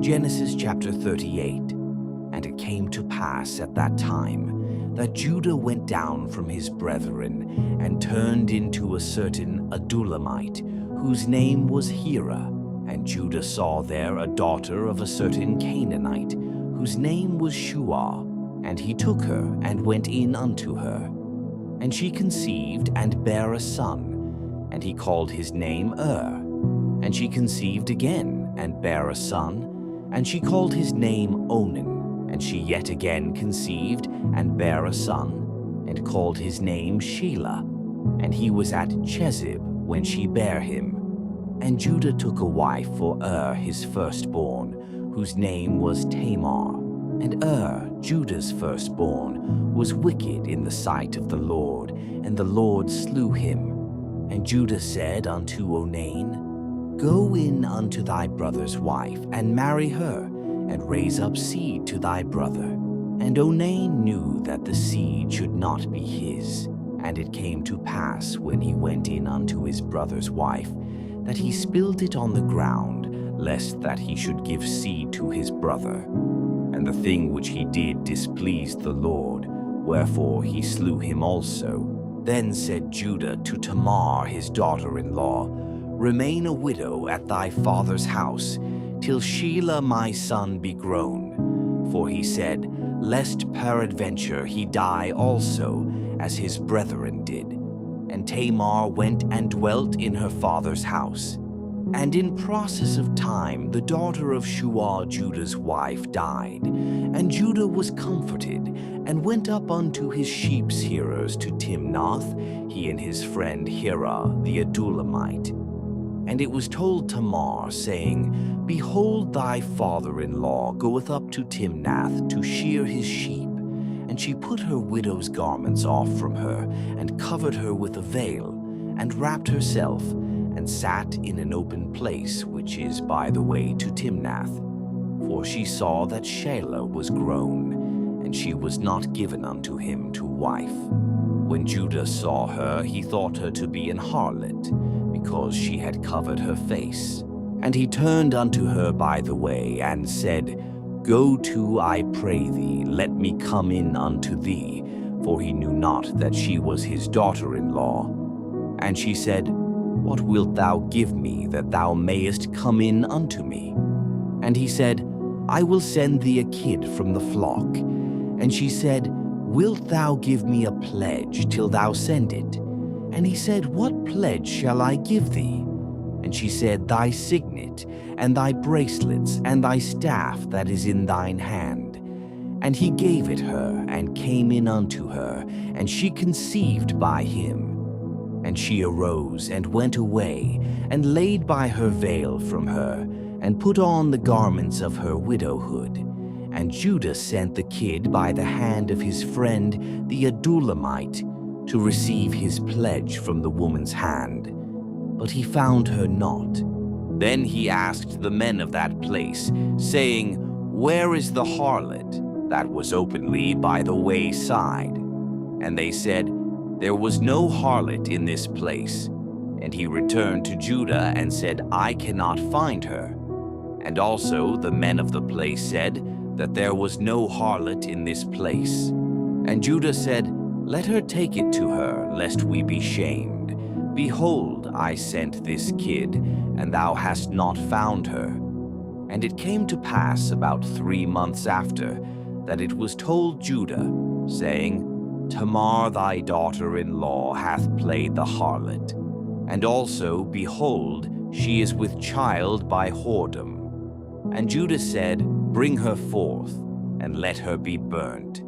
Genesis chapter 38. And it came to pass at that time that Judah went down from his brethren and turned into a certain Adullamite, whose name was Hira. And Judah saw there a daughter of a certain Canaanite, whose name was Shua. And he took her and went in unto her. And she conceived and bare a son, and he called his name And she conceived again and bare a son, and she called his name Onan. And she yet again conceived and bare a son, and called his name Shelah. And he was at Chezib when she bare him. And Judah took a wife for his firstborn, whose name was Tamar. And Judah's firstborn, was wicked in the sight of the Lord, and the Lord slew him. And Judah said unto Onan, Go in unto thy brother's wife, and marry her, and raise up seed to thy brother. And Onan knew that the seed should not be his. And it came to pass, when he went in unto his brother's wife, that he spilled it on the ground, lest that he should give seed to his brother. And the thing which he did displeased the Lord, wherefore he slew him also. Then said Judah to Tamar his daughter-in-law, Remain a widow at thy father's house, till Shelah my son be grown. For he said, Lest peradventure he die also, as his brethren did. And Tamar went and dwelt in her father's house. And in process of time the daughter of Shua Judah's wife died, and Judah was comforted, and went up unto his sheep's shearers to Timnath, he and his friend Hira the Adullamite. And it was told Tamar, saying, Behold, thy father-in-law goeth up to Timnath to shear his sheep. And she put her widow's garments off from her, and covered her with a veil, and wrapped herself, and sat in an open place which is by the way to Timnath. For she saw that Shelah was grown, and she was not given unto him to wife. When Judah saw her, he thought her to be an harlot, because she had covered her face. And he turned unto her by the way, and said, Go to, I pray thee, let me come in unto thee, for he knew not that she was his daughter-in-law. And she said, What wilt thou give me, that thou mayest come in unto me? And he said, I will send thee a kid from the flock. And she said, Wilt thou give me a pledge till thou send it? And he said, What pledge shall I give thee? And she said, Thy signet, and thy bracelets, and thy staff that is in thine hand. And he gave it her, and came in unto her, and she conceived by him. And she arose, and went away, and laid by her veil from her, and put on the garments of her widowhood. And Judah sent the kid by the hand of his friend the Adullamite, to receive his pledge from the woman's hand. But he found her not. Then he asked the men of that place, saying, Where is the harlot that was openly by the wayside? And they said, There was no harlot in this place. And he returned to Judah and said, I cannot find her. And also the men of the place said that there was no harlot in this place. And Judah said, Let her take it to her, lest we be shamed. Behold, I sent this kid, and thou hast not found her. And it came to pass about 3 months after, that it was told Judah, saying, Tamar thy daughter-in-law hath played the harlot. And also, behold, she is with child by whoredom. And Judah said, Bring her forth, and let her be burnt.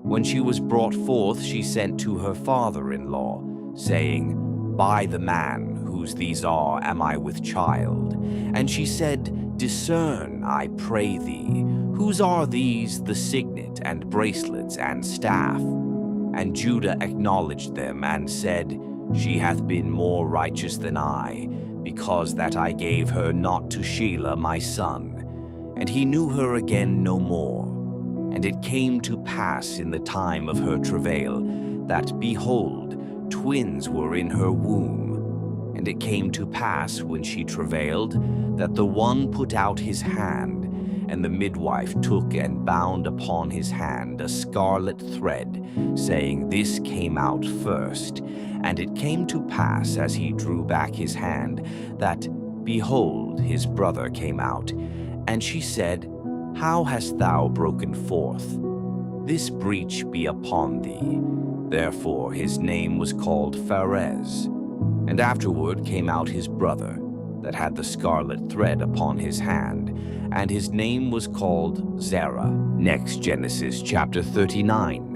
When she was brought forth, she sent to her father-in-law, saying, By the man whose these are am I with child. And she said, Discern, I pray thee, whose are these the signet and bracelets and staff? And Judah acknowledged them, and said, She hath been more righteous than I, because that I gave her not to Shelah my son. And he knew her again no more. And it came to pass in the time of her travail, that, behold, twins were in her womb. And it came to pass when she travailed, that the one put out his hand, And the midwife took and bound upon his hand a scarlet thread, saying, "This came out first." And it came to pass, as he drew back his hand, that, behold, his brother came out. And she said, "How hast thou broken forth? This breach be upon thee." Therefore his name was called Pharez. And afterward came out his brother, that had the scarlet thread upon his hand, and his name was called Zerah. Next, Genesis chapter 39.